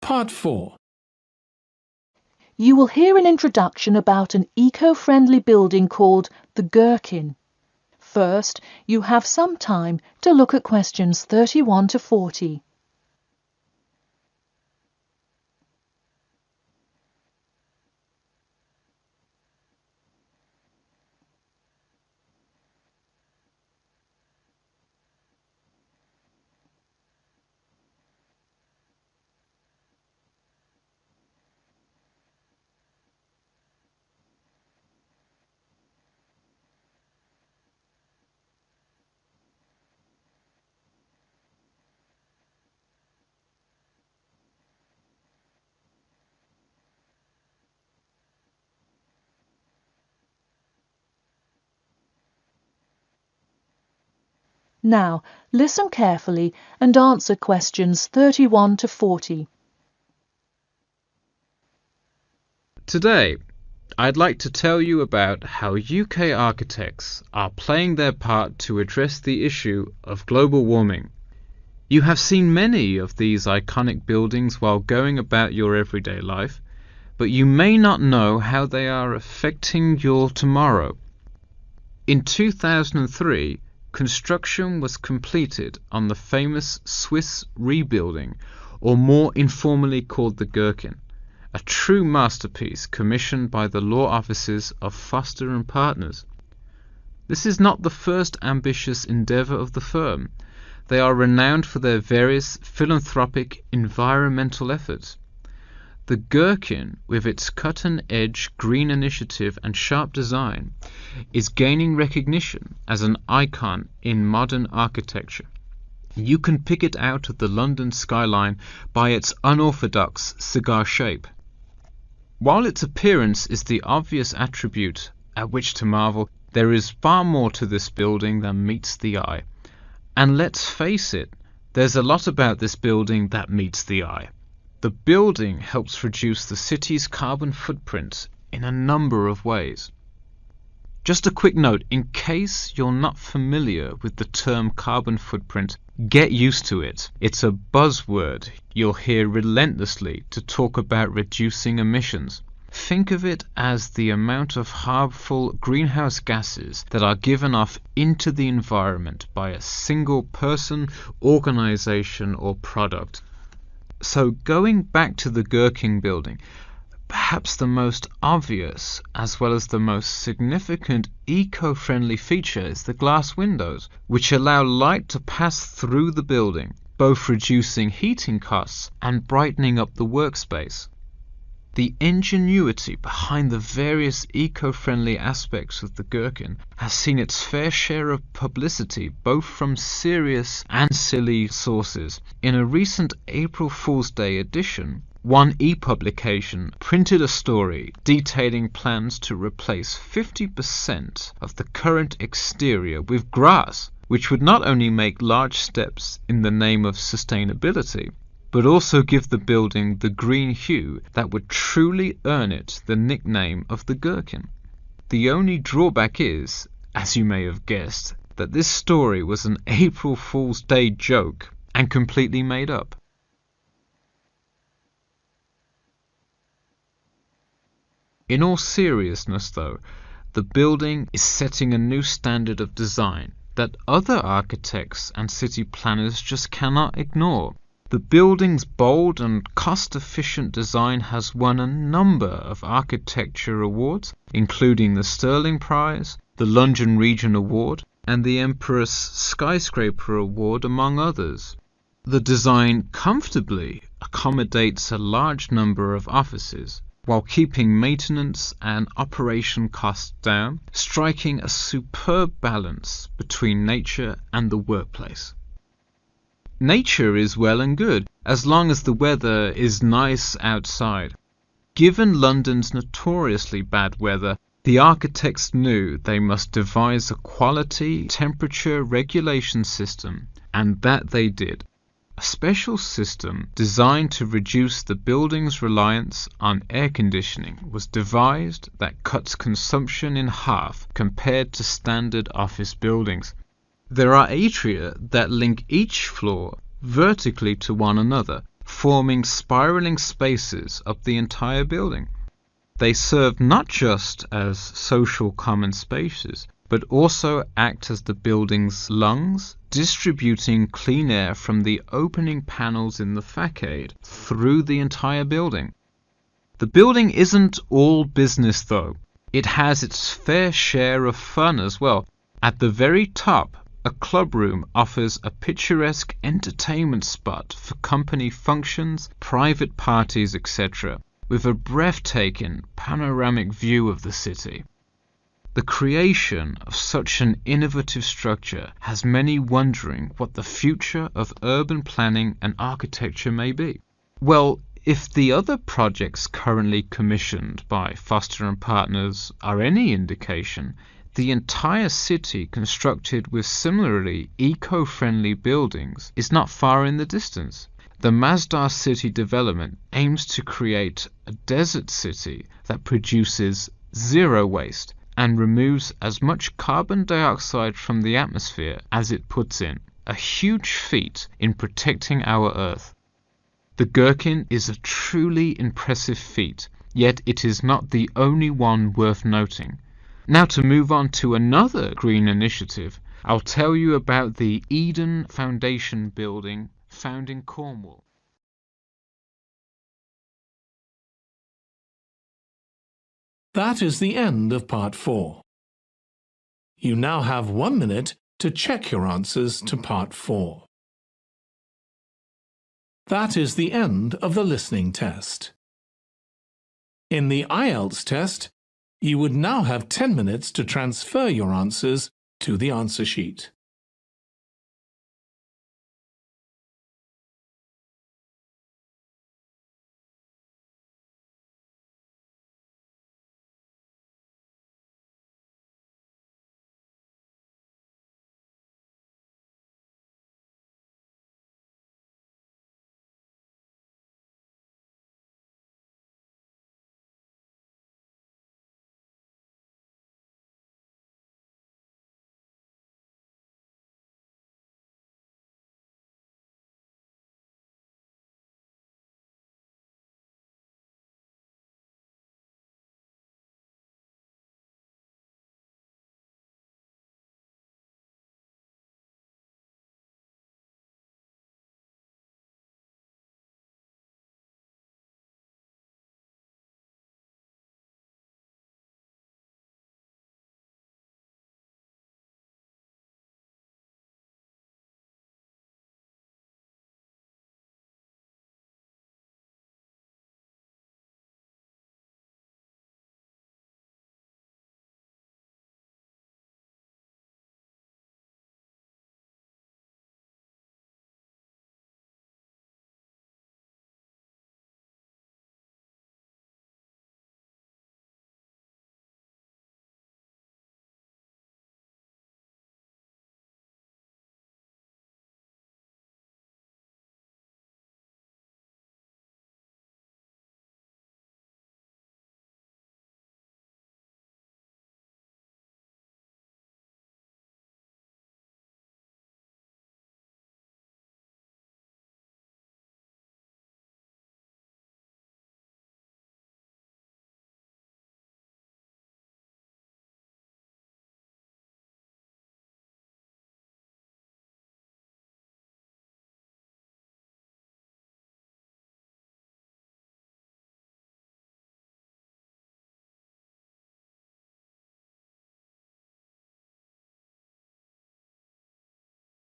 Part 4. You will hear an introduction about an eco-friendly building called the Gherkin. First, you have some time to look at questions 31 to 40. Now, listen carefully and answer questions 31 to 40. Today, I'd like to tell you about how UK architects are playing their part to address the issue of global warming. You have seen many of these iconic buildings while going about your everyday life, but you may not know how they are affecting your tomorrow. In 2003, construction was completed on the famous Swiss rebuilding, or more informally called the Gherkin, a true masterpiece commissioned by the law offices of Foster and Partners. This is not the first ambitious endeavour of the firm. They are renowned for their various philanthropic environmental efforts. The Gherkin, with its cutting-edge green initiative and sharp design, is gaining recognition as an icon in modern architecture. You can pick it out of the London skyline by its unorthodox cigar shape. While its appearance is the obvious attribute at which to marvel, there is far more to this building than meets the eye. And let's face it, there's a lot about this building that meets the eye. The building helps reduce the city's carbon footprint in a number of ways. Just a quick note, in case you're not familiar with the term carbon footprint, get used to it. It's a buzzword you'll hear relentlessly to talk about reducing emissions. Think of it as the amount of harmful greenhouse gases that are given off into the environment by a single person, organization, or product. So going back to the Gherkin building, perhaps the most obvious as well as the most significant eco-friendly feature is the glass windows, which allow light to pass through the building, both reducing heating costs and brightening up the workspace. The ingenuity behind the various eco-friendly aspects of the Gherkin has seen its fair share of publicity both from serious and silly sources. In a recent April Fool's Day edition, one e-publication printed a story detailing plans to replace 50% of the current exterior with grass, which would not only make large steps in the name of sustainability, but also give the building the green hue that would truly earn it the nickname of the Gherkin. The only drawback is, as you may have guessed, that this story was an April Fool's Day joke and completely made up. In all seriousness though, the building is setting a new standard of design that other architects and city planners just cannot ignore. The building's bold and cost-efficient design has won a number of architecture awards, including the Sterling Prize, the London Region Award, and the Empress Skyscraper Award, among others. The design comfortably accommodates a large number of offices, while keeping maintenance and operation costs down, striking a superb balance between nature and the workplace. Nature is well and good, as long as the weather is nice outside. Given London's notoriously bad weather, the architects knew they must devise a quality temperature regulation system, and that they did. A special system designed to reduce the building's reliance on air conditioning was devised that cuts consumption in half compared to standard office buildings. There are atria that link each floor vertically to one another, forming spiraling spaces up the entire building. They serve not just as social common spaces, but also act as the building's lungs, distributing clean air from the opening panels in the facade through the entire building. The building isn't all business though. It has its fair share of fun as well. At the very top, a club room offers a picturesque entertainment spot for company functions, private parties, etc., with a breathtaking panoramic view of the city. The creation of such an innovative structure has many wondering what the future of urban planning and architecture may be. Well, if the other projects currently commissioned by Foster and Partners are any indication, the entire city constructed with similarly eco-friendly buildings is not far in the distance. The Masdar City development aims to create a desert city that produces zero waste and removes as much carbon dioxide from the atmosphere as it puts in, a huge feat in protecting our Earth. The Gherkin is a truly impressive feat, yet it is not the only one worth noting. Now to move on to another green initiative, I'll tell you about the Eden Foundation building found in Cornwall. That is the end of part 4. You now have 1 minute to check your answers to part 4. That is the end of the listening test. In the Ielts test, you would now have 10 minutes to transfer your answers to the answer sheet.